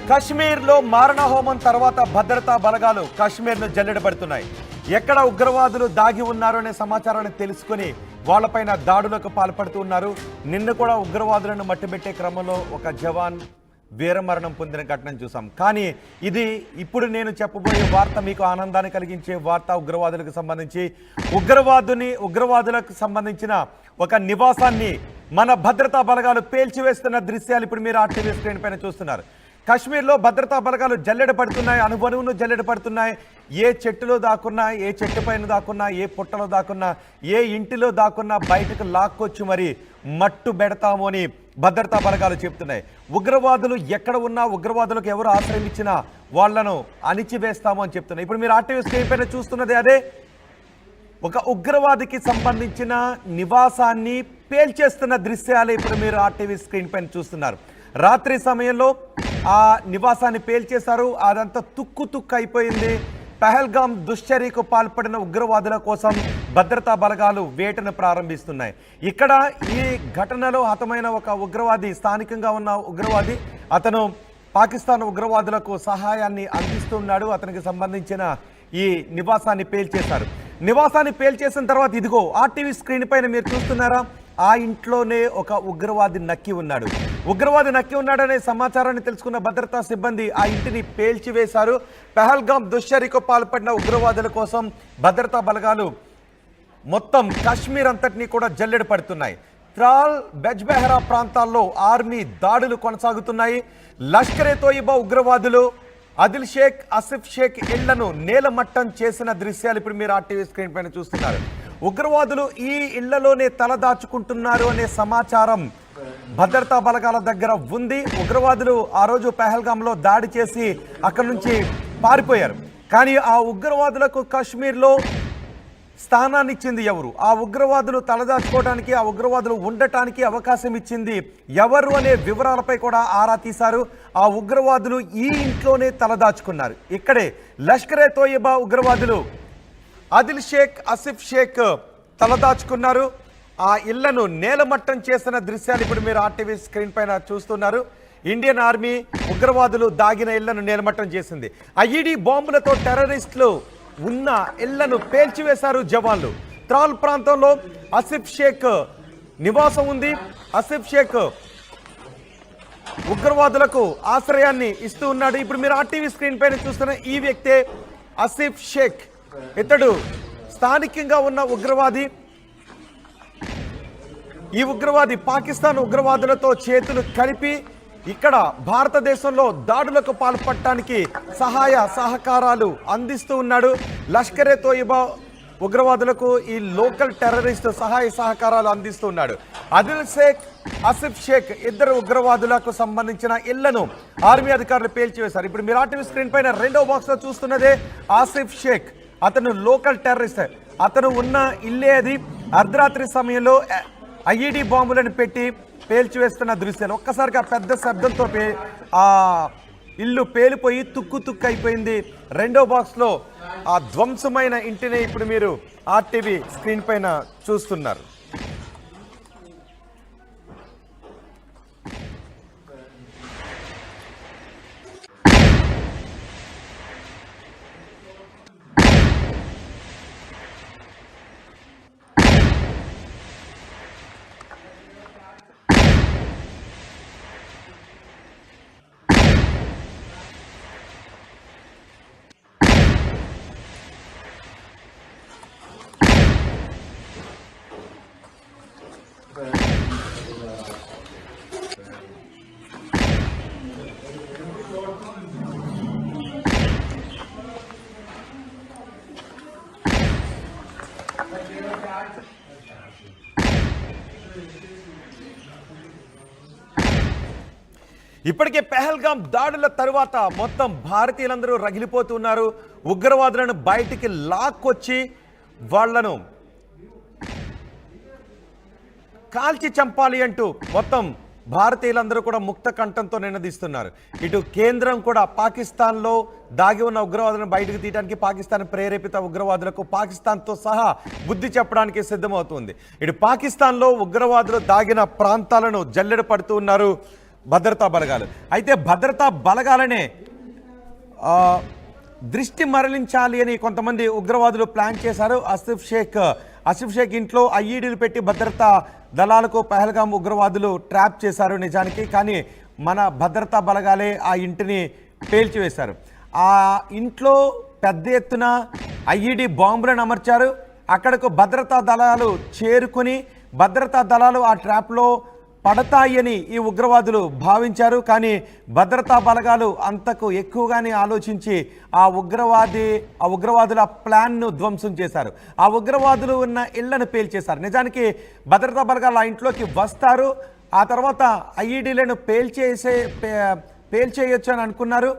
కశ్మీర్లో మారణహోమం తర్వాత భద్రతా బలగాలు కశ్మీర్ను జల్లెడబడుతున్నాయి. ఎక్కడ ఉగ్రవాదులు దాగి ఉన్నారు అనే సమాచారాన్ని తెలుసుకుని వాళ్లపైన దాడులకు పాల్పడుతున్నారు. నిన్న కూడా ఉగ్రవాదులను మట్టిబెట్టే క్రమంలో ఒక జవాన్ వీరమరణం పొందిన ఘటనను చూసాం. కానీ ఇది ఇప్పుడు నేను చెప్పబోయే వార్త మీకు ఆనందాన్ని కలిగించే వార్త. ఉగ్రవాదులకు సంబంధించి ఉగ్రవాదులకు సంబంధించిన ఒక నివాసాన్ని మన భద్రతా బలగాలు పేల్చివేస్తున్న దృశ్యాలు ఇప్పుడు మీరు ఆర్టీవీ స్క్రీన్ పైన చూస్తున్నారు. కశ్మీర్లో భద్రతా బలగాలు జల్లెడ పడుతున్నాయి, అనుభవను జల్లెడ పడుతున్నాయి. ఏ చెట్టులో దాక్కున్నా, ఏ చెట్టు పైన దాక్కున్నా, ఏ పుట్టలో దాక్కున్నా, ఏ ఇంటిలో దాక్కున్నా బయటకు లాక్కొచ్చి మరి మట్టు పెడతాము అని భద్రతా బలగాలు చెప్తున్నాయి. ఉగ్రవాదులు ఎక్కడ ఉన్నా, ఉగ్రవాదులకు ఎవరు ఆశ్రయం ఇచ్చినా వాళ్లను అణిచివేస్తాము అని చెప్తున్నాయి. ఇప్పుడు మీరు ఆర్టీవీ స్క్రీన్ పైన చూస్తున్నది అదే. ఒక ఉగ్రవాదికి సంబంధించిన నివాసాన్ని పేల్చేస్తున్న దృశ్యాలు ఇప్పుడు మీరు ఆర్టీవీ స్క్రీన్ పైన చూస్తున్నారు. రాత్రి సమయంలో ఆ నివాసాన్ని పేల్చేశారు. అదంతా తుక్కు అయిపోయింది. పహల్గాం దుశ్చర్యకు పాల్పడిన ఉగ్రవాదుల కోసం భద్రతా బలగాలు వేటను ప్రారంభిస్తున్నాయి. ఇక్కడ ఈ ఘటనలో హతమైన ఒక ఉగ్రవాది, స్థానికంగా ఉన్న ఉగ్రవాది, అతను పాకిస్తాన్ ఉగ్రవాదులకు సహాయాన్ని అందిస్తున్నాడు. అతనికి సంబంధించిన ఈ నివాసాన్ని పేల్చేశారు. నివాసాన్ని పేల్చేసిన తర్వాత ఇదిగో ఆర్టీవీ స్క్రీన్ పైన మీరు చూస్తున్నారా, ఆ ఇంట్లోనే ఒక ఉగ్రవాది నక్కి ఉన్నాడు. ఉగ్రవాది నక్కి ఉన్నాడనే సమాచారాన్ని తెలుసుకున్న భద్రతా సిబ్బంది ఆ ఇంటిని పేల్చివేశారు. పహల్గాం దుశ్చర్యకు పాల్పడిన ఉగ్రవాదుల కోసం భద్రతా బలగాలు మొత్తం కాశ్మీర్ అంతటినీ కూడా జల్లెడ పడుతున్నాయి. త్రాల్, బెజ్బెహరా ప్రాంతాల్లో ఆర్మీ దాడులు కొనసాగుతున్నాయి. లష్కరే తోయిబా ఉగ్రవాదులు ఆదిల్ షేక్, ఆసిఫ్ షేక్ ఇళ్లను నేలమట్టం చేసిన దృశ్యాలు ఇప్పుడు మీరు ఆర్టీవీ స్క్రీన్ పైన చూస్తున్నారు. ఉగ్రవాదులు ఈ ఇళ్లలోనే తలదాచుకుంటున్నారు అనే సమాచారం భద్రతా బలగాల దగ్గర ఉంది. ఉగ్రవాదులు ఆ రోజు పహల్గాంలో దాడి చేసి అక్కడి నుంచి పారిపోయారు. కానీ ఆ ఉగ్రవాదులకు కాశ్మీర్లో స్థానాన్ని ఇచ్చింది ఎవరు? ఆ ఉగ్రవాదులు తలదాచుకోవడానికి, ఆ ఉగ్రవాదులు ఉండటానికి అవకాశం ఇచ్చింది ఎవరు అనే వివరాలపై కూడా ఆరా తీశారు. ఆ ఉగ్రవాదులు ఈ ఇంట్లోనే తలదాచుకున్నారు. ఇక్కడే లష్కరే తోయిబా ఉగ్రవాదులు ఆదిల్ షేక్, ఆసిఫ్ షేక్ తలదాచుకున్నారు. ఆ ఇళ్లను నేలమట్టం చేసిన దృశ్యాలు ఇప్పుడు మీరు ఆర్టీవీ స్క్రీన్ పైన చూస్తున్నారు. ఇండియన్ ఆర్మీ ఉగ్రవాదులు దాగిన ఇళ్లను నేలమట్టం చేసింది. ఐఈడీ బాంబులతో టెర్రరిస్టులు ఉన్న ఇళ్లను పేల్చివేశారు జవాన్లు. త్రాల్ ప్రాంతంలో ఆసిఫ్ షేక్ నివాసం ఉంది. ఆసిఫ్ షేక్ ఉగ్రవాదులకు ఆశ్రయాన్ని ఇస్తూ ఉన్నాడు. ఇప్పుడు మీరు ఆర్టీవీ స్క్రీన్ పైన చూస్తున్న ఈ వ్యక్తే ఆసిఫ్ షేక్. ఇతడు స్థానికంగా ఉన్న ఉగ్రవాది. ఈ ఉగ్రవాది పాకిస్తాన్ ఉగ్రవాదులతో చేతులు కలిపి ఇక్కడ భారతదేశంలో దాడులకు పాల్పడటానికి సహాయ సహకారాలు అందిస్తూ ఉన్నాడు. లష్కరే తోయిబా ఉగ్రవాదులకు ఈ లోకల్ టెర్రరిస్ట్ సహాయ సహకారాలు అందిస్తూ ఉన్నాడు. ఆదిల్ షేక్, ఆసిఫ్ షేక్ ఇద్దరు ఉగ్రవాదులకు సంబంధించిన ఇళ్లను ఆర్మీ అధికారులు పేల్చివేశారు. ఇప్పుడు మీరు ఆర్టీవీ స్క్రీన్ పైన రెండో బాక్స్ లో చూస్తున్నదే ఆసిఫ్ షేక్. అతను లోకల్ టెర్రరిస్ట్. అతను ఉన్న ఇల్లే అది. అర్ధరాత్రి సమయంలో ఐఈడీ బాంబులను పెట్టి పేల్చివేస్తున్న దృశ్యాలు. ఒక్కసారిగా పెద్ద శబ్దంతో ఆ ఇల్లు పేలిపోయి తుక్కు అయిపోయింది. రెండో బాక్స్లో ఆ ధ్వంసమైన ఇంటిని ఇప్పుడు మీరు ఆర్టీవీ స్క్రీన్ పైన చూస్తున్నారు. ఇప్పటికే పహల్గాం దాడుల తరువాత మొత్తం భారతీయులందరూ రగిలిపోతున్నారు. ఉగ్రవాదులను బయటికి లాక్కొచ్చి వాళ్లను కాల్చి చంపాలి అంటూ మొత్తం భారతీయులందరూ కూడా ముక్త కంఠంతో నినదిస్తున్నారు. ఇటు కేంద్రం కూడా పాకిస్తాన్లో దాగి ఉన్న ఉగ్రవాదులను బయటకు తీయడానికి, పాకిస్తాన్ ప్రేరేపిత ఉగ్రవాదులకు పాకిస్తాన్తో సహా బుద్ధి చెప్పడానికి సిద్ధమవుతుంది. ఇటు పాకిస్తాన్లో ఉగ్రవాదులు దాగిన ప్రాంతాలను జల్లెడ పడుతూ ఉన్నారు. భద్రతా బలగాలు. అయితే భద్రతా బలగాలనే దృష్టి మరలించాలి అని కొంతమంది ఉగ్రవాదులు ప్లాన్ చేశారు. ఆసిఫ్ షేక్ ఇంట్లో ఐఈడీలు పెట్టి భద్రతా దళాలకు పహల్గాం ఉగ్రవాదులు ట్రాప్ చేశారు నిజానికి. కానీ మన భద్రతా బలగాలే ఆ ఇంటిని పేల్చివేశారు. ఆ ఇంట్లో పెద్ద ఎత్తున ఐఈడీ బాంబులను అమర్చారు. అక్కడకు భద్రతా దళాలు చేరుకుని భద్రతా దళాలు ఆ ట్రాప్లో పడతాయని ఈ ఉగ్రవాదులు భావించారు. కానీ భద్రతా బలగాలు అంతకు ఎక్కువగానే ఆలోచించి ఆ ఉగ్రవాదుల ప్లాన్ను ధ్వంసం చేశారు. ఆ ఉగ్రవాదులు ఉన్న ఇళ్లను పేల్చేశారు. నిజానికి భద్రతా బలగాలు ఆ ఇంట్లోకి వస్తారు. ఆ తర్వాత ఐఈడీలను పేల్చేయొచ్చు అని అనుకున్నారు.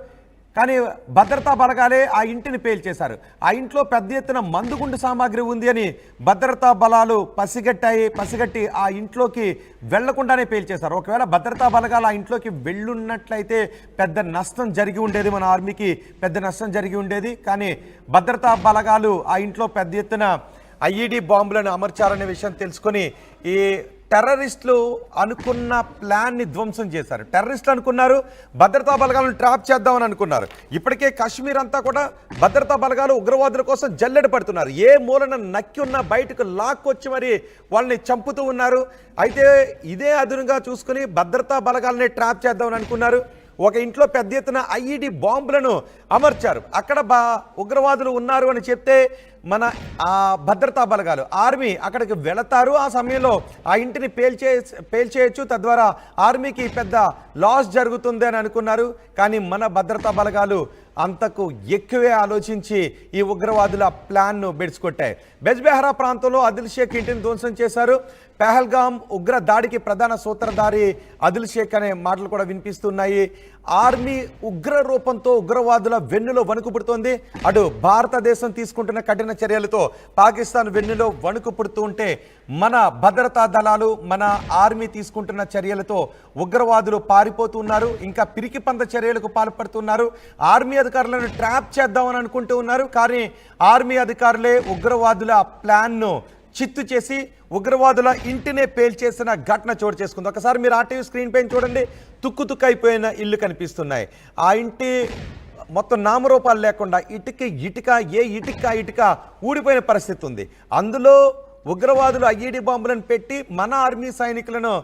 కానీ భద్రతా బలగాలే ఆ ఇంటిని పేల్చేశారు. ఆ ఇంట్లో పెద్ద ఎత్తున మందుగుండు సామాగ్రి ఉంది అని భద్రతా బలాలు పసిగట్టి ఆ ఇంట్లోకి వెళ్లకుండానే పేల్చేశారు. ఒకవేళ భద్రతా బలగాలు ఆ ఇంట్లోకి వెళ్ళున్నట్లయితే పెద్ద నష్టం జరిగి ఉండేది, మన ఆర్మీకి పెద్ద నష్టం జరిగి ఉండేది. కానీ భద్రతా బలగాలు ఆ ఇంట్లో పెద్ద ఎత్తున ఐఈడీ బాంబులను అమర్చారనే విషయం తెలుసుకొని ఈ టెర్రరిస్టులు అనుకున్న ప్లాన్ని ధ్వంసం చేశారు. టెర్రరిస్టులు అనుకున్నారు భద్రతా బలగాలను ట్రాప్ చేద్దామని అనుకున్నారు. ఇప్పటికే కాశ్మీర్ అంతా కూడా భద్రతా బలగాలు ఉగ్రవాదుల కోసం జల్లెడ పడుతున్నారు. ఏ మూలన నక్కి ఉన్నా బయటకు లాక్కొచ్చి మరి వాళ్ళని చంపుతూ ఉన్నారు. అయితే ఇదే అదునుగా చూసుకుని భద్రతా బలగాలని ట్రాప్ చేద్దామని అనుకున్నారు. ఒక ఇంట్లో పెద్ద ఎత్తున ఐఈడీ బాంబులను అమర్చారు. అక్కడ ఉగ్రవాదులు ఉన్నారు అని చెప్తే మన భద్రతా బలగాలు ఆర్మీ అక్కడికి వెళతారు. ఆ సమయంలో ఆ ఇంటిని పేల్చేయచ్చు, తద్వారా ఆర్మీకి పెద్ద లాస్ జరుగుతుంది అని అనుకున్నారు. కానీ మన భద్రతా బలగాలు అంతకు ఎక్కువే ఆలోచించి ఈ ఉగ్రవాదుల ప్లాన్ను బెడిసికొట్టాయి. బెజ్బెహరా ప్రాంతంలో ఆదిల్ షేక్ ఇంటిని ధ్వంసం చేశారు. పహల్గాం ఉగ్ర దాడికి ప్రధాన సూత్రధారి ఆదిల్ షేక్ అనే మాటలు కూడా వినిపిస్తున్నాయి. ఆర్మీ ఉగ్ర రూపంతో ఉగ్రవాదుల వెన్నులో వణుకు పుడుతోంది. అటు భారతదేశం తీసుకుంటున్న కఠిన చర్యలతో పాకిస్తాన్ వెన్నులో వణుకు పుడుతూ ఉంటే మన భద్రతా దళాలు మన ఆర్మీ తీసుకుంటున్న చర్యలతో ఉగ్రవాదులు పారిపోతున్నారు. ఇంకా పిరికి పంద చర్యలకు పాల్పడుతున్నారు. ఆర్మీ అధికారులను ట్రాప్ చేద్దామని అనుకుంటూ ఉన్నారు. కానీ ఆర్మీ అధికారులే ఉగ్రవాదుల ప్లాన్ను చిత్తు చేసి ఉగ్రవాదుల ఇంటినే పేల్చేసిన ఘటన చోటు చేసుకుంది. ఒకసారి మీరు ఆర్టీవీ స్క్రీన్ పైన చూడండి, తుక్కు అయిపోయిన ఇల్లు కనిపిస్తున్నాయి. ఆ ఇంటి మొత్తం నామరూపాలు లేకుండా ఇటుక ఊడిపోయిన పరిస్థితి ఉంది. అందులో ఉగ్రవాదులు ఐఈడీ బాంబులను పెట్టి మన ఆర్మీ సైనికులను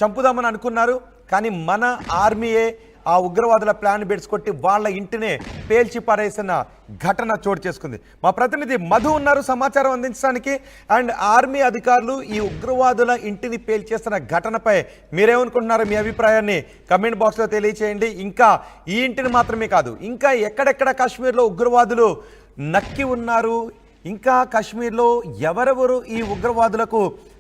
చంపుదామని అనుకున్నారు. కానీ మన ఆర్మీయే ఆ ఉగ్రవాదుల ప్లాన్ బెడిసికొట్టి వాళ్ళ ఇంటినే పేల్చి పారేసిన ఘటన చోటు చేసుకుంది. మా ప్రతినిధి మధు ఉన్నారు సమాచారం అందించడానికి. అండ్ ఆర్మీ అధికారులు ఈ ఉగ్రవాదుల ఇంటిని పేల్చేసిన ఘటనపై మీరేమనుకుంటున్నారు? మీ అభిప్రాయాన్ని కమెంట్ బాక్స్లో తెలియచేయండి. ఇంకా ఈ ఇంటిని మాత్రమే కాదు, ఇంకా ఎక్కడెక్కడ కాశ్మీర్లో ఉగ్రవాదులు నక్కి ఉన్నారు, ఇంకా కాశ్మీర్లో ఎవరెవరు ఈ ఉగ్రవాదులకు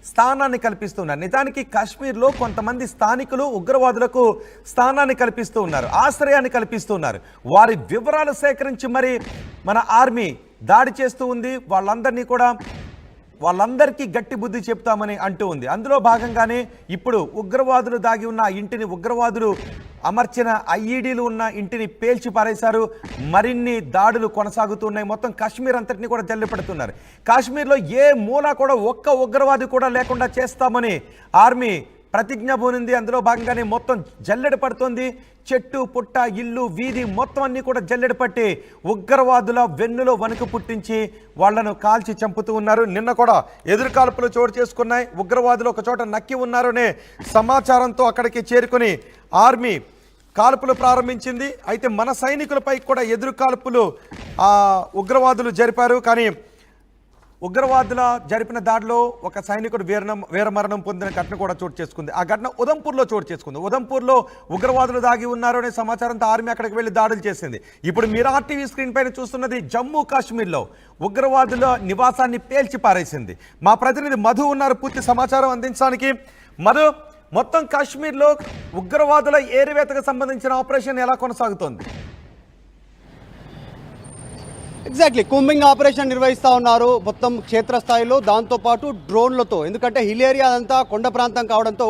స్థానాన్ని కల్పిస్తున్నారు. నిజానికి కాశ్మీర్లో కొంతమంది స్థానికులు ఉగ్రవాదులకు స్థానాన్ని కల్పిస్తూ ఉన్నారు, ఆశ్రయాన్ని కల్పిస్తూ ఉన్నారు. వారి వివరాలు సేకరించి మరి మన ఆర్మీ దాడి చేస్తూ ఉంది. వాళ్ళందరికీ గట్టి బుద్ధి చెప్తామని అంటూ ఉంది. అందులో భాగంగానే ఇప్పుడు ఉగ్రవాదులు దాగి ఉన్న ఇంటిని, ఉగ్రవాదులు అమర్చిన ఐఈడీలు ఉన్న ఇంటిని పేల్చి పారేశారు. మరిన్ని దాడులు కొనసాగుతున్నాయి. మొత్తం కాశ్మీర్ అంతటిని కూడా జల్లిపడుతున్నారు. కాశ్మీర్లో ఏ మూల కూడా ఒక్క ఉగ్రవాది కూడా లేకుండా చేస్తామని ఆర్మీ ప్రతిజ్ఞ పూనింది. అందులో భాగంగానే మొత్తం జల్లెడ పడుతోంది. చెట్టు పుట్ట ఇల్లు వీధి మొత్తం అన్ని కూడా జల్లెడ పట్టి ఉగ్రవాదుల వెన్నులో వణుకు పుట్టించి వాళ్లను కాల్చి చంపుతూ ఉన్నారు. నిన్న కూడా ఎదురుకాల్పులు చోటు చేసుకున్నాయి. ఉగ్రవాదులు ఒక చోట నక్కి ఉన్నారనే సమాచారంతో అక్కడికి చేరుకుని ఆర్మీ కాల్పులు ప్రారంభించింది. అయితే మన సైనికులపై కూడా ఎదురుకాల్పులు ఉగ్రవాదులు జరిపారు. కానీ ఉగ్రవాదుల జరిపిన దాడిలో ఒక సైనికుడు వీరమరణం పొందిన ఘటన కూడా చోటు చేసుకుంది. ఆ ఘటన ఉదంపూర్లో చోటు చేసుకుంది. ఉదంపూర్లో ఉగ్రవాదులు దాగి ఉన్నారు అనే సమాచారంతో ఆర్మీ అక్కడికి వెళ్ళి దాడులు చేసింది. ఇప్పుడు మీరు ఆర్టీవీ స్క్రీన్ పైన చూస్తున్నది జమ్మూ కాశ్మీర్లో ఉగ్రవాదుల నివాసాన్ని పేల్చి పారేసింది. మా ప్రతినిధి మధు ఉన్నారు పూర్తి సమాచారం అందించడానికి. మధు, మొత్తం కాశ్మీర్లో ఉగ్రవాదుల ఏరివేతకు సంబంధించిన ఆపరేషన్ ఎలా కొనసాగుతోంది? ఎగ్జాక్ట్లీ కూంబింగ్ ఆపరేషన్ నిర్వహిస్తూ ఉన్నారు మొత్తం క్షేత్రస్థాయిలో, దాంతోపాటు డ్రోన్లతో. ఎందుకంటే హిల్ ఏరియా అంతా కొండ ప్రాంతం కావడంతో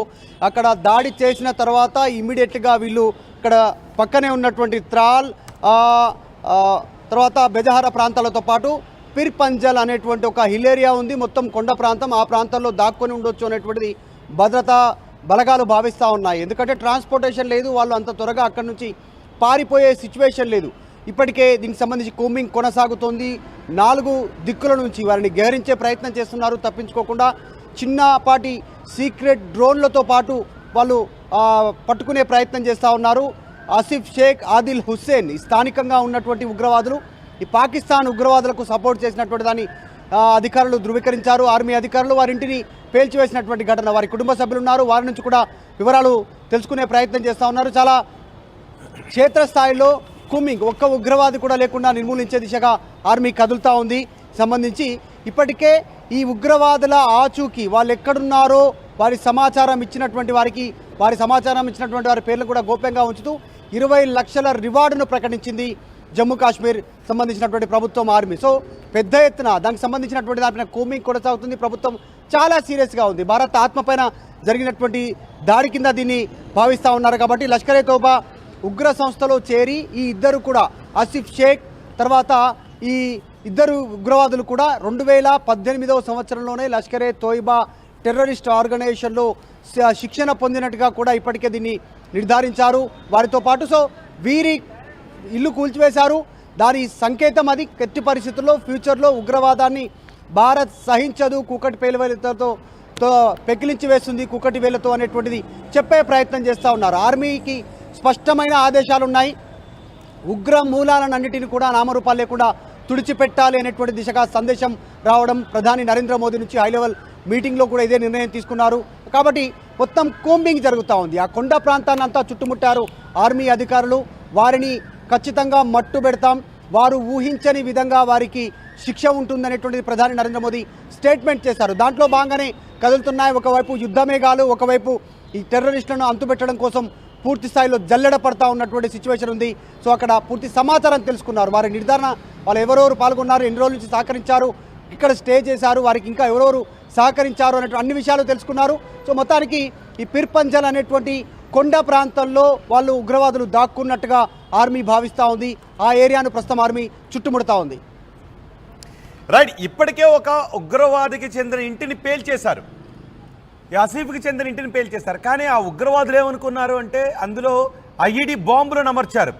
అక్కడ దాడి చేసిన తర్వాత ఇమీడియట్గా వీళ్ళు ఇక్కడ పక్కనే ఉన్నటువంటి త్రాల్ తర్వాత బెజహారా ప్రాంతాలతో పాటు పిర్ పంజల్ అనేటువంటి ఒక హిల్ ఏరియా ఉంది, మొత్తం కొండ ప్రాంతం. ఆ ప్రాంతంలో దాక్కొని ఉండొచ్చు అనేటువంటిది భద్రతా బలగాలు భావిస్తూ ఉన్నాయి. ఎందుకంటే ట్రాన్స్పోర్టేషన్ లేదు, వాళ్ళు అంత త్వరగా అక్కడి నుంచి పారిపోయే సిచ్యువేషన్ లేదు. ఇప్పటికే దీనికి సంబంధించి కూంబింగ్ కొనసాగుతోంది. 4 దిక్కుల నుంచి వారిని గహరించే ప్రయత్నం చేస్తున్నారు. తప్పించుకోకుండా చిన్నపాటి సీక్రెట్ డ్రోన్లతో పాటు వాళ్ళు పట్టుకునే ప్రయత్నం చేస్తూ ఉన్నారు. ఆసిఫ్ షేక్, ఆదిల్ హుస్సేన్ స్థానికంగా ఉన్నటువంటి ఉగ్రవాదులు ఈ పాకిస్తాన్ ఉగ్రవాదులకు సపోర్ట్ చేసినటువంటి దాన్ని అధికారులు ధృవీకరించారు. ఆర్మీ అధికారులు వారింటిని పేల్చివేసినటువంటి ఘటన. వారి కుటుంబ సభ్యులు ఉన్నారు, వారి నుంచి కూడా వివరాలు తెలుసుకునే ప్రయత్నం చేస్తూ ఉన్నారు. చాలా క్షేత్రస్థాయిలో కూంబింగ్, ఒక్క ఉగ్రవాది కూడా లేకుండా నిర్మూలించే దిశగా ఆర్మీ కదులుతూ ఉంది. సంబంధించి ఇప్పటికే ఈ ఉగ్రవాదుల ఆచూకీ వాళ్ళు ఎక్కడున్నారో వారి సమాచారం ఇచ్చినటువంటి వారి పేర్లు కూడా గోప్యంగా ఉంచుతూ 20 లక్షల రివార్డును ప్రకటించింది జమ్మూ కాశ్మీర్ సంబంధించినటువంటి ప్రభుత్వం, ఆర్మీ. సో పెద్ద ఎత్తున దానికి సంబంధించినటువంటి దానిపైన కూంబింగ్ కొనసాగుతుంది. ప్రభుత్వం చాలా సీరియస్గా ఉంది. భారత్ ఆత్మపైన జరిగినటువంటి దాడి కింద దీన్ని భావిస్తూ ఉన్నారు. కాబట్టి లష్కరే తోబా ఉగ్ర సంస్థలో చేరి ఈ ఇద్దరు కూడా, ఆసిఫ్ షేక్ తర్వాత ఈ ఇద్దరు ఉగ్రవాదులు కూడా 2018వ సంవత్సరంలోనే లష్కరే తోయిబా టెర్రరిస్ట్ ఆర్గనైజేషన్లో శిక్షణ పొందినట్టుగా కూడా ఇప్పటికే దీన్ని నిర్ధారించారు వారితో పాటు. సో వీరి ఇల్లు కూల్చివేశారు. దాని సంకేతం అది. ఎట్టి పరిస్థితుల్లో ఫ్యూచర్లో ఉగ్రవాదాన్ని భారత్ సహించదు, కూకటి పేలువేలతో పెకిలించి వేస్తుంది, కూకటి వేలతో అనేటువంటిది చెప్పే ప్రయత్నం చేస్తూ ఉన్నారు. ఆర్మీకి స్పష్టమైన ఆదేశాలు ఉన్నాయి. ఉగ్ర మూలాలన్నింటినీ కూడా నామరూపాలు లేకుండా తుడిచిపెట్టాలి అనేటువంటి దిశగా సందేశం రావడం, ప్రధాని నరేంద్ర మోదీ నుంచి హై లెవెల్ మీటింగ్లో కూడా ఇదే నిర్ణయం తీసుకున్నారు. కాబట్టి మొత్తం కూంబింగ్ జరుగుతూ ఉంది. ఆ కొండ ప్రాంతాన్ని అంతా చుట్టుముట్టారు ఆర్మీ అధికారులు. వారిని ఖచ్చితంగా మట్టు పెడతాం, వారు ఊహించని విధంగా వారికి శిక్ష ఉంటుందనేటువంటిది ప్రధాని నరేంద్ర మోదీ స్టేట్మెంట్ చేశారు. దాంట్లో భాగంగానే కదులుతున్నాయి. ఒకవైపు యుద్ధ మేఘాలు, ఒకవైపు ఈ టెర్రరిస్టులను అంతుపెట్టడం కోసం పూర్తి స్థాయిలో జల్లెడ పడతా ఉన్నటువంటి సిచ్యువేషన్ ఉంది. సో అక్కడ పూర్తి సమాచారం తెలుసుకున్నారు. వారి నిర్ధారణ, వాళ్ళు ఎవరెవరు పాల్గొన్నారు, ఎన్ని రోజుల నుంచి సహకరించారు, ఇక్కడ స్టే చేశారు, వారికి ఇంకా ఎవరెవరు సహకరించారు అనేటువంటి అన్ని విషయాలు తెలుసుకున్నారు. సో మొత్తానికి ఈ పిర్పంజల్ అనేటువంటి కొండ ప్రాంతంలో వాళ్ళు ఉగ్రవాదులు దాక్కున్నట్టుగా ఆర్మీ భావిస్తూ ఉంది. ఆ ఏరియాను ప్రస్తుతం ఆర్మీ చుట్టుముడుతూ ఉంది. రైట్, ఇప్పటికే ఒక ఉగ్రవాదికి చెందిన ఇంటిని పేల్చేశారు, ఆసిఫ్కి చెందిన ఇంటిని పేల్చేశారు. కానీ ఆ ఉగ్రవాదులు ఏమనుకున్నారు అంటే అందులో ఐఈడి బాంబులను అమర్చారు.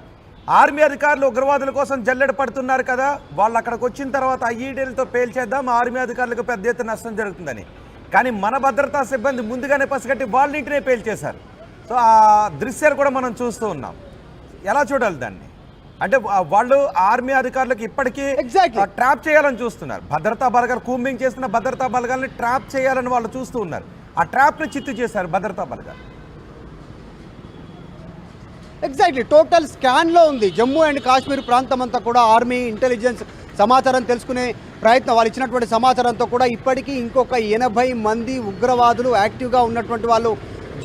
ఆర్మీ అధికారులు ఉగ్రవాదుల కోసం జల్లెడ పడుతున్నారు కదా, వాళ్ళు అక్కడికి వచ్చిన తర్వాత ఐఈడీలతో పేల్చేద్దాం, ఆర్మీ అధికారులకు పెద్ద ఎత్తున నష్టం జరుగుతుందని. కానీ మన భద్రతా సిబ్బంది ముందుగానే పసిగట్టి వాళ్ళ ఇంటినే పేల్చేశారు. సో ఆ దృశ్యాలు కూడా మనం చూస్తూ ఉన్నాం. ఎలా చూడాలి దాన్ని? అంటే వాళ్ళు ఆర్మీ అధికారులకు ఇప్పటికీ ట్రాప్ చేయాలని చూస్తున్నారు. భద్రతా బలగాలు కూంబింగ్ చేస్తున్న భద్రతా బలగాలని ట్రాప్ చేయాలని వాళ్ళు చూస్తూ ఉన్నారు. ఆ ట్రాప్ను చిత్తు చేశారు భద్రతా బలగాలు. ఎగ్జాక్ట్లీ టోటల్ స్కాన్లో ఉంది జమ్మూ అండ్ కాశ్మీర్ ప్రాంతం అంతా కూడా. ఆర్మీ ఇంటెలిజెన్స్ సమాచారం తెలుసుకునే ప్రయత్నం, వాళ్ళు ఇచ్చినటువంటి సమాచారంతో కూడా ఇప్పటికీ ఇంకొక 80 మంది ఉగ్రవాదులు యాక్టివ్గా ఉన్నటువంటి వాళ్ళు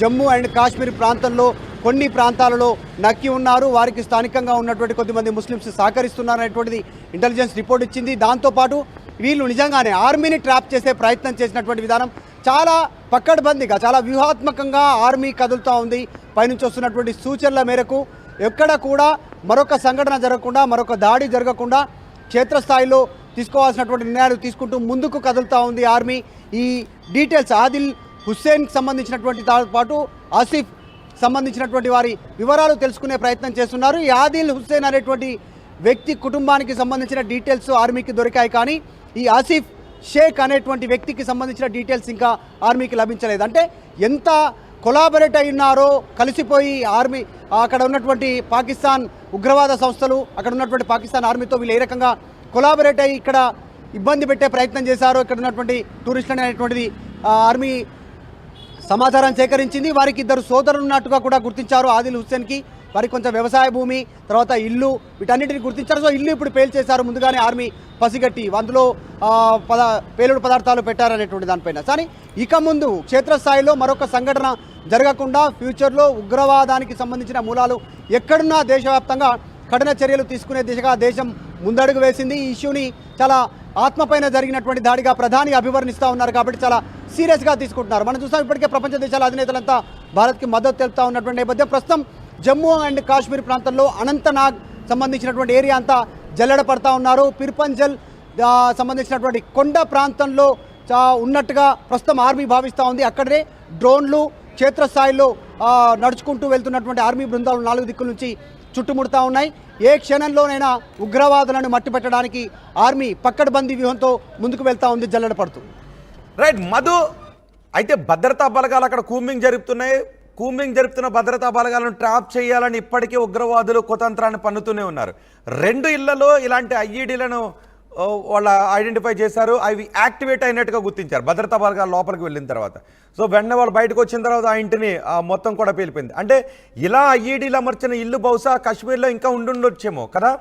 జమ్మూ అండ్ కాశ్మీర్ ప్రాంతంలో కొన్ని ప్రాంతాలలో నక్కి ఉన్నారు. వారికి స్థానికంగా ఉన్నటువంటి కొద్దిమంది ముస్లిమ్స్ సహకరిస్తున్నారు అనేటువంటిది ఇంటెలిజెన్స్ రిపోర్ట్ ఇచ్చింది. దాంతోపాటు వీళ్ళు నిజంగానే ఆర్మీని ట్రాప్ చేసే ప్రయత్నం చేసినటువంటి విధానం చాలా పక్కడ్బందీగా, చాలా వ్యూహాత్మకంగా ఆర్మీ కదులుతూ ఉంది. పైనుంచి వస్తున్నటువంటి సూచనల మేరకు ఎక్కడ కూడా మరొక సంఘటన జరగకుండా, మరొక దాడి జరగకుండా క్షేత్రస్థాయిలో తీసుకోవాల్సినటువంటి నిర్ణయాలు తీసుకుంటూ ముందుకు కదులుతూ ఉంది ఆర్మీ. ఈ డీటెయిల్స్ ఆదిల్ హుస్సేన్కి సంబంధించినటువంటి పాటు ఆసిఫ్ సంబంధించినటువంటి వారి వివరాలు తెలుసుకునే ప్రయత్నం చేస్తున్నారు. ఈ ఆదిల్ హుస్సేన్ అనేటువంటి వ్యక్తి కుటుంబానికి సంబంధించిన డీటెయిల్స్ ఆర్మీకి దొరికాయి. కానీ ఈ ఆసిఫ్ షేక్ అనేటువంటి వ్యక్తికి సంబంధించిన డీటెయిల్స్ ఇంకా ఆర్మీకి లభించలేదు. అంటే ఎంత కొలాబరేట్ అయినారో, కలిసిపోయి ఆర్మీ అక్కడ ఉన్నటువంటి పాకిస్తాన్ ఉగ్రవాద సంస్థలు, అక్కడ ఉన్నటువంటి పాకిస్తాన్ ఆర్మీతో వీళ్ళు ఏ రకంగా కొలాబరేట్ అయ్యి ఇక్కడ ఇబ్బంది పెట్టే ప్రయత్నం చేశారో, ఇక్కడ ఉన్నటువంటి టూరిస్టులు అనేటువంటిది ఆర్మీ సమాచారం సేకరించింది. వారికి 2 సోదరులు ఉన్నట్టుగా కూడా గుర్తించారు. ఆదిల్ హుస్సేన్కి వారికి కొంచెం వ్యవసాయ భూమి, తర్వాత ఇల్లు, వీటన్నిటిని గుర్తించారు. సో ఇల్లు ఇప్పుడు పేల్చేశారు ముందుగానే ఆర్మీ పసిగట్టి, అందులో పేలుడు పదార్థాలు పెట్టారనేటువంటి దానిపైన. కానీ ఇక ముందు క్షేత్రస్థాయిలో మరొక సంఘటన జరగకుండా ఫ్యూచర్లో ఉగ్రవాదానికి సంబంధించిన మూలాలు ఎక్కడున్నా దేశవ్యాప్తంగా కఠిన చర్యలు తీసుకునే దిశగా దేశం ముందడుగు వేసింది. ఈ ఇష్యూని చాలా ఆత్మపైన జరిగినటువంటి దాడిగా ప్రధాని అభివర్ణిస్తూ ఉన్నారు. కాబట్టి చాలా సీరియస్గా తీసుకుంటున్నారు. మనం చూస్తాం ఇప్పటికే ప్రపంచ దేశాల అధినేతలంతా భారత్కి మద్దతు తెలుపుతూ ఉన్నటువంటి నేపథ్యం ప్రస్తుతం జమ్మూ అండ్ కాశ్మీర్ ప్రాంతంలో అనంతనాగ్ సంబంధించినటువంటి ఏరియా అంతా జల్లెడ పడతా ఉన్నారు. పిర్పంజల్ సంబంధించినటువంటి కొండ ప్రాంతంలో ఉన్నట్టుగా ప్రస్తుతం ఆర్మీ భావిస్తూ ఉంది. అక్కడే డ్రోన్లు, క్షేత్రస్థాయిలో నడుచుకుంటూ వెళ్తున్నటువంటి ఆర్మీ బృందాలు 4 దిక్కుల నుంచి చుట్టుముడుతూ ఉన్నాయి. ఏ క్షణంలోనైనా ఉగ్రవాదులను మట్టిపెట్టడానికి ఆర్మీ పక్కడబందీ వ్యూహంతో ముందుకు వెళ్తా ఉంది, జల్లెడ పడుతూ. రైట్ మధు, అయితే భద్రతా బలగాలు అక్కడ కూంబింగ్ జరుపుతున్న భద్రతా బలగాలను ట్రాప్ చేయాలని ఇప్పటికే ఉగ్రవాదులు కుతంత్రాన్ని పన్నుతూనే ఉన్నారు. 2 ఇళ్లలో ఇలాంటి ఐఈడీలను వాళ్ళ ఐడెంటిఫై చేశారు. అవి యాక్టివేట్ అయినట్టుగా గుర్తించారు భద్రతా బలగాలు లోపలికి వెళ్ళిన తర్వాత. సో వెంటనే వాళ్ళు బయటకు వచ్చిన తర్వాత ఆ ఇంటిని మొత్తం కూడా పేలిపోయింది. అంటే ఇలా ఐఈడీలు అమర్చిన ఇల్లు బహుశా కాశ్మీర్లో ఇంకా ఉండుండొచ్చేమో కదా.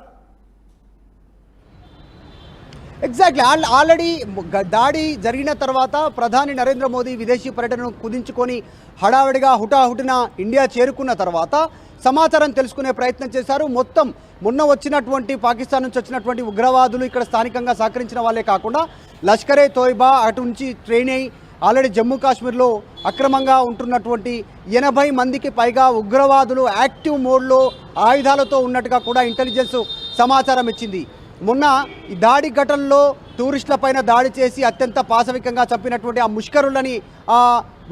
ఎగ్జాక్ట్లీ. ఆల్రెడీ దాడి జరిగిన తర్వాత ప్రధాని నరేంద్ర మోదీ విదేశీ పర్యటనను కుదించుకొని హడావిడిగా హుటాహుటిన ఇండియా చేరుకున్న తర్వాత సమాచారం తెలుసుకునే ప్రయత్నం చేశారు. మొత్తం మొన్న వచ్చినటువంటి పాకిస్తాన్ నుంచి వచ్చినటువంటి ఉగ్రవాదులు ఇక్కడ స్థానికంగా సహకరించిన వాళ్ళే కాకుండా లష్కరే తోయిబా అటు నుంచి ట్రైన్ అయి ఆల్రెడీ జమ్మూ కాశ్మీర్లో అక్రమంగా ఉంటున్నటువంటి 80 మందికి పైగా ఉగ్రవాదులు యాక్టివ్ మోడ్లో ఆయుధాలతో ఉన్నట్టుగా కూడా ఇంటెలిజెన్స్ సమాచారం ఇచ్చింది. మొన్న ఈ దాడి ఘటనలో టూరిస్టులపైన దాడి చేసి అత్యంత పాశవికంగా చంపినటువంటి ఆ ముష్కరులని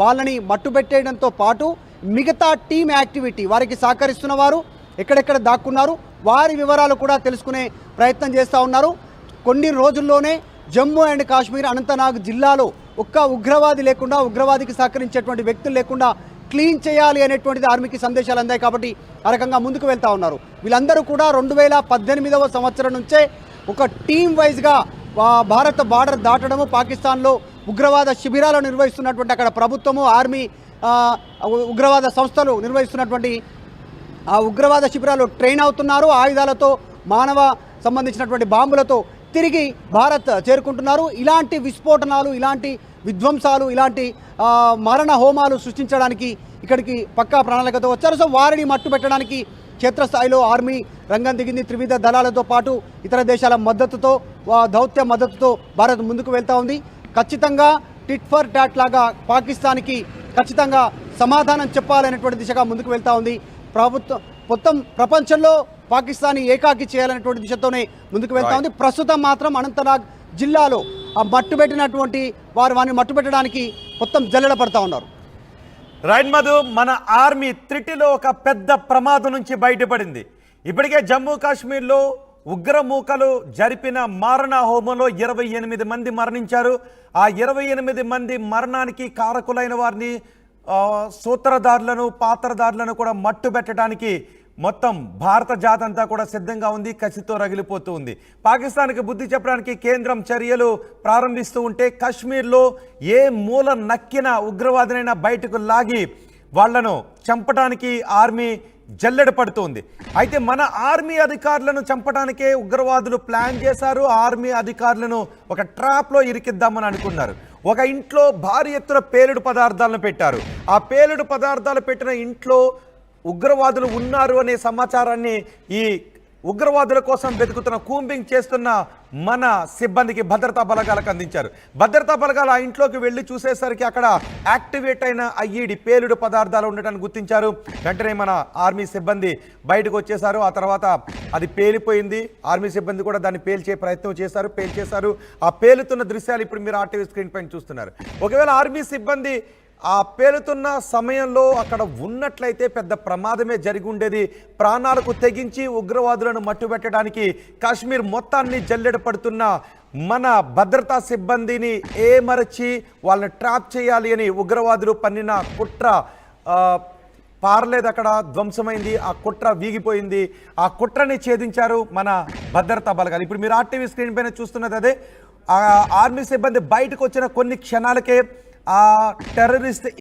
వాళ్ళని మట్టుబెట్టేయడంతో పాటు మిగతా టీమ్ యాక్టివిటీ, వారికి సహకరిస్తున్న వారు ఎక్కడెక్కడ దాక్కున్నారు, వారి వివరాలు కూడా తెలుసుకునే ప్రయత్నం చేస్తూ ఉన్నారు. కొన్ని రోజుల్లోనే జమ్మూ అండ్ కాశ్మీర్ అనంతనాగ్ జిల్లాలో ఒక్క ఉగ్రవాది లేకుండా, ఉగ్రవాదికి సహకరించేటువంటి వ్యక్తులు లేకుండా క్లీన్ చేయాలి అనేటువంటిది ఆర్మీకి సందేశాలు అందాయి. కాబట్టి ఆ రకంగా ముందుకు వెళ్తూ ఉన్నారు. వీళ్ళందరూ కూడా 2018వ సంవత్సరం నుంచే ఒక టీమ్ వైజ్గా భారత్ బార్డర్ దాటడము, పాకిస్తాన్లో ఉగ్రవాద శిబిరాలు నిర్వహిస్తున్నటువంటి అక్కడ ప్రభుత్వము, ఆర్మీ, ఉగ్రవాద సంస్థలు నిర్వహిస్తున్నటువంటి ఆ ఉగ్రవాద శిబిరాలు ట్రైన్ అవుతున్నారు. ఆయుధాలతో, మానవ సంబంధించినటువంటి బాంబులతో తిరిగి భారత్ చేరుకుంటున్నారు. ఇలాంటి విస్ఫోటనాలు, ఇలాంటి విధ్వంసాలు, ఇలాంటి మరణ హోమాలు సృష్టించడానికి ఇక్కడికి పక్కా ప్రణాళికతో వచ్చారు. సో వారిని మట్టుబెట్టడానికి క్షేత్రస్థాయిలో ఆర్మీ రంగం దిగింది. త్రివిధ దళాలతో పాటు ఇతర దేశాల మద్దతుతో, దౌత్య మద్దతుతో భారత్ ముందుకు వెళ్తూ ఉంది. ఖచ్చితంగా టిట్ ఫర్ టాట్ లాగా పాకిస్తాన్కి ఖచ్చితంగా సమాధానం చెప్పాలనేటువంటి దిశగా ముందుకు వెళ్తూ ఉంది ప్రభుత్వం. మొత్తం ప్రపంచంలో పాకిస్తాన్ ఏకాకి చేయాలనేటువంటి దిశతోనే ముందుకు వెళ్తా ఉంది. ప్రస్తుతం మాత్రం అనంతనాగ్ జిల్లాలో ఆ మట్టుబెట్టినటువంటి వారిని మట్టుబెట్టడానికి మొత్తం జల్లెడ పడతా ఉన్నారు. రైట్ మధు, మన ఆర్మీ త్రిటిలో ఒక పెద్ద ప్రమాదం నుంచి బయటపడింది. ఇప్పటికే జమ్మూ కాశ్మీర్లో ఉగ్రమూకలు జరిపిన మారణ హోమంలో 28 మంది మరణించారు. ఆ 28 మంది మరణానికి కారకులైన వారిని, సూత్రధారులను, పాత్రధారులను కూడా మట్టుబెట్టడానికి మొత్తం భారత జాతి అంతా కూడా సిద్ధంగా ఉంది, కసితో రగిలిపోతూ ఉంది. పాకిస్తాన్కి బుద్ధి చెప్పడానికి కేంద్రం చర్యలు ప్రారంభిస్తూ ఉంటే కాశ్మీర్లో ఏ మూల నక్కిన ఉగ్రవాదులైనా బయటకు లాగి వాళ్లను చంపడానికి ఆర్మీ జల్లెడ పడుతుంది. అయితే మన ఆర్మీ అధికారులను చంపడానికే ఉగ్రవాదులు ప్లాన్ చేశారు. ఆర్మీ అధికారులను ఒక ట్రాప్లో ఇరికిద్దామని అనుకున్నారు. ఒక ఇంట్లో భారీ ఎత్తున పేలుడు పదార్థాలను పెట్టారు. ఆ పేలుడు పదార్థాలు పెట్టిన ఇంట్లో ఉగ్రవాదులు ఉన్నారు అనే సమాచారాన్ని ఈ ఉగ్రవాదుల కోసం వెతుకుతున్న, కూంబింగ్ చేస్తున్న మన సిబ్బందికి భద్రతా బలగాలకు అందించారు. భద్రతా బలగాలు ఆ ఇంట్లోకి వెళ్ళి చూసేసరికి అక్కడ యాక్టివేట్ అయిన ఐఈడి పేలుడు పదార్థాలు ఉండటాన్ని గుర్తించారు. వెంటనే మన ఆర్మీ సిబ్బంది బయటకు వచ్చేసారు. ఆ తర్వాత అది పేలిపోయింది. ఆర్మీ సిబ్బంది కూడా దాన్ని పేల్చే ప్రయత్నం పేల్చేశారు. ఆ పేలుతున్న దృశ్యాలు ఇప్పుడు మీరు ఆర్టీవీ స్క్రీన్ పైన చూస్తున్నారు. ఒకవేళ ఆర్మీ సిబ్బంది ఆ పేలుతున్న సమయంలో అక్కడ ఉన్నట్లయితే పెద్ద ప్రమాదమే జరిగి ఉండేది. ప్రాణాలకు తెగించి ఉగ్రవాదులను మట్టుబెట్టడానికి కాశ్మీర్ మొత్తాన్ని జల్లెడ పడుతున్న మన భద్రతా సిబ్బందిని ఏమరచి వాళ్ళని ట్రాప్ చేయాలి అని ఉగ్రవాదులు పన్నిన కుట్ర పారలేదు, అక్కడ ధ్వంసమైంది. ఆ కుట్ర వీగిపోయింది. ఆ కుట్రని ఛేదించారు మన భద్రతా బలగాలు. ఇప్పుడు మీరు ఆర్టీవీ స్క్రీన్ పైన చూస్తున్నది అదే. ఆ ఆర్మీ సిబ్బంది బయటకు వచ్చిన కొన్ని క్షణాలకే ఆ టెర్రరిస్ట్